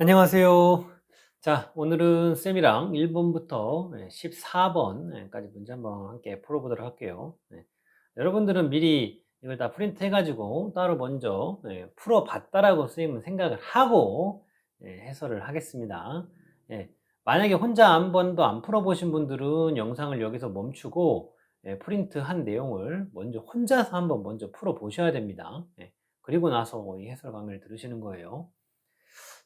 안녕하세요. 자, 오늘은 쌤이랑 1번부터 14번까지 문제 한번 함께 풀어보도록 할게요. 여러분들은 미리 이걸 다 프린트 해가지고 따로 먼저 풀어봤다라고 쌤은 생각을 하고 해설을 하겠습니다. 예, 만약에 혼자 한 번도 안 풀어보신 분들은 영상을 여기서 멈추고 프린트한 내용을 먼저 혼자서 한번 먼저 풀어보셔야 됩니다. 그리고 나서 이 해설 강의를 들으시는 거예요.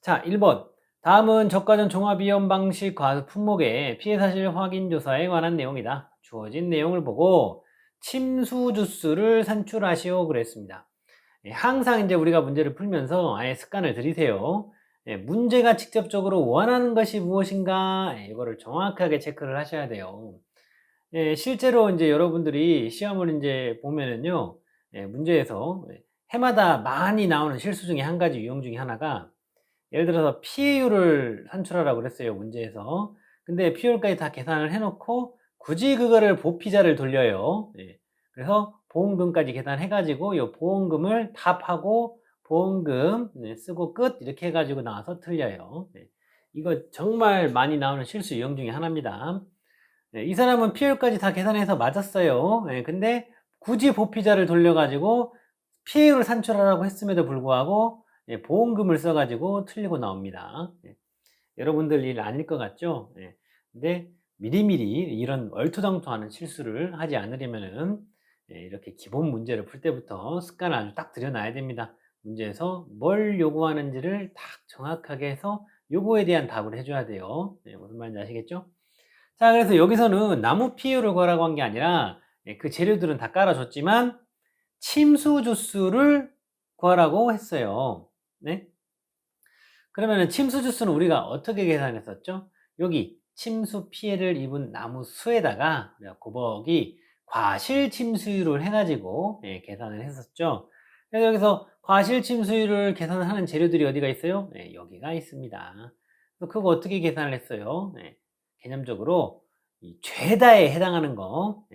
자, 1번. 다음은 저가전 종합이용 방식 과수 품목의 피해 사실 확인 조사에 관한 내용이다. 주어진 내용을 보고 침수 주수를 산출하시오 그랬습니다. 항상 이제 우리가 문제를 풀면서 아예 습관을 들이세요. 문제가 직접적으로 원하는 것이 무엇인가 이거를 정확하게 체크를 하셔야 돼요. 실제로 이제 여러분들이 시험을 이제 보면은요, 문제에서 해마다 많이 나오는 실수 중에 한 가지 유형 중에 하나가 예를 들어서 피해율을 산출하라고 그랬어요, 문제에서. 근데 피해율까지 다 계산을 해 놓고 굳이 그거를 보피자를 돌려요. 그래서 보험금까지 계산해 가지고 요 보험금을 답하고 보험금 쓰고 끝 이렇게 해 가지고 나와서 틀려요. 이거 정말 많이 나오는 실수 유형 중에 하나입니다. 이 사람은 피해율까지 다 계산해서 맞았어요. 근데 굳이 보피자를 돌려 가지고 피해율을 산출하라고 했음에도 불구하고 보험금을 써 가지고 틀리고 나옵니다. 여러분들 일 아닐 것 같죠? 근데 미리미리 이런 얼토당토하는 실수를 하지 않으려면은 이렇게 기본 문제를 풀 때부터 습관을 아주 딱 들여놔야 됩니다. 문제에서 뭘 요구하는지를 딱 정확하게 해서 요거에 대한 답을 해줘야 돼요. 무슨 말인지 아시겠죠? 자, 그래서 여기서는 나무 피해율을 구하라고 한 게 아니라 그 재료들은 다 깔아줬지만 침수 주수를 구하라고 했어요. 네? 그러면은 침수 주수는 우리가 어떻게 계산했었죠? 여기 침수 피해를 입은 나무 수에다가 고벅이 과실 침수율을 해가지고 계산을 했었죠. 그래서 여기서 과실 침수율을 계산하는 재료들이 어디가 있어요? 여기가 있습니다. 그래서 그거 어떻게 계산을 했어요? 개념적으로 이 죄다에 해당하는 거,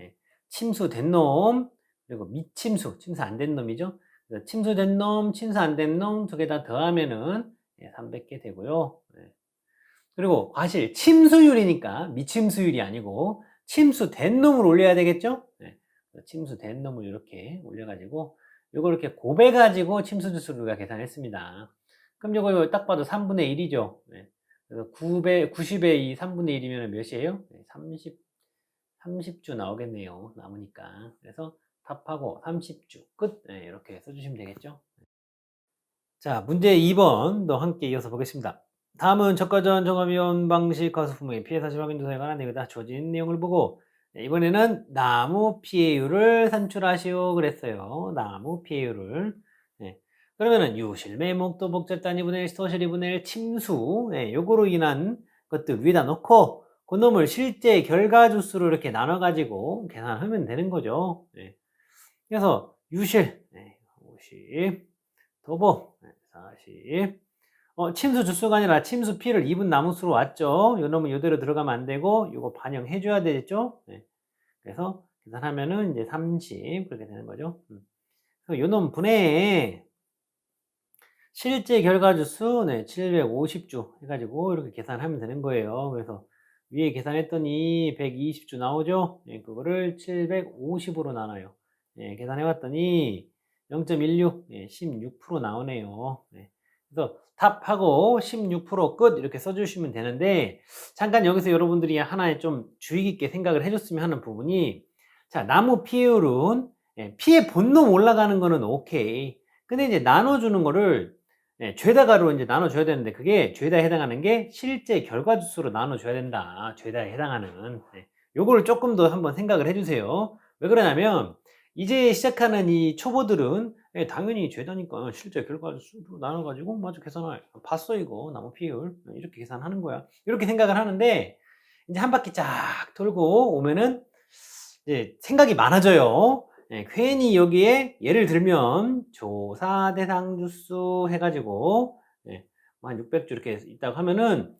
침수된 놈, 그리고 미침수, 침수 안 된 놈이죠. 그래서 침수된 놈, 침수 안 된 놈 두 개 다 더하면은 300개 되고요. 그리고 과실 침수율이니까 미침수율이 아니고 침수된 놈을 올려야 되겠죠? 침수된 놈을 이렇게 올려가지고 이걸 이렇게 곱해가지고 침수주수를 우리가 계산했습니다. 그럼 이거 딱 봐도 3분의 1이죠. 그래서 90에 이 3분의 1이면 몇이에요? 30주 나오겠네요. 남으니까. 그래서 답하고 30주 끝. 이렇게 써주시면 되겠죠. 자, 문제 2번도 함께 이어서 보겠습니다. 다음은 저가전 종합이용 방식 과수품의 피해 사실 확인 조사에 관한 내용이다. 주어진 내용을 보고 이번에는 나무 피해율을 산출하시오 그랬어요. 나무 피해율을. 그러면은 유실, 매목도, 복잡단 2분의 1, 소실 2분의 1, 침수 요거로 인한 것들 위에다 놓고 그놈을 실제 결과 주수로 이렇게 나눠 가지고 계산하면 되는 거죠. 그래서 유실 50, 도보 40. 침수 주수가 아니라 침수 피를 입은 나무수로 왔죠. 요 놈은 요대로 들어가면 안 되고 요거 반영해 줘야 되겠죠. 그래서 계산하면은 이제 30 그렇게 되는 거죠. 그래서 요 놈 분해 실제 결과 주수 750주 해가지고 이렇게 계산하면 되는 거예요. 그래서 위에 계산했더니 120주 나오죠. 그거를 750으로 나눠요. 계산해 봤더니 0.16, 16% 나오네요. 그래서 답하고 16%끝 이렇게 써주시면 되는데 잠깐 여기서 여러분들이 하나의 좀 주의 깊게 생각을 해줬으면 하는 부분이 자, 나무 피해율은 피해 본놈 올라가는 거는 오케이. 근데 이제 나눠주는 거를 죄다가로 이제 나눠줘야 되는데 그게 죄다에 해당하는 게 실제 결과 주수로 나눠줘야 된다. 죄다에 해당하는. 요거를 조금 더 한번 생각을 해주세요. 왜 그러냐면 이제 시작하는 이 초보들은 당연히 죄다니까 실제 결과 주수로 나눠가지고 맞아 계산할 봤어 이거 나무 피해율 이렇게 계산하는 거야. 이렇게 생각을 하는데 이제 한 바퀴 쫙 돌고 오면은 이제 생각이 많아져요. 괜히 여기에 예를 들면 조사 대상 주수 해가지고 한 600주 이렇게 있다고 하면은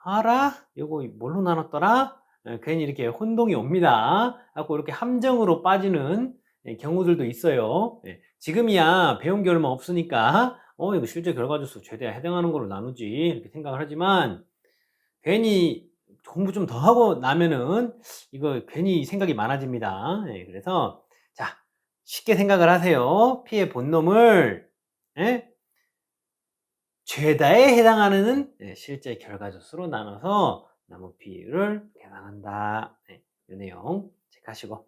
알아? 이거 뭘로 나눴더라? 괜히 이렇게 혼동이 옵니다. 하고 이렇게 함정으로 빠지는 경우들도 있어요. 지금이야 배운 게 얼마 없으니까 이거 실제 결과조수 최대에 해당하는 걸로 나누지 이렇게 생각을 하지만 괜히 공부 좀 더 하고 나면은 이거 괜히 생각이 많아집니다. 예, 그래서 자, 쉽게 생각을 하세요. P의 본놈을 예? 최다에 해당하는 실제 결과조수로 나눠서 나무 비율을 계산한다. 이 내용 체크하시고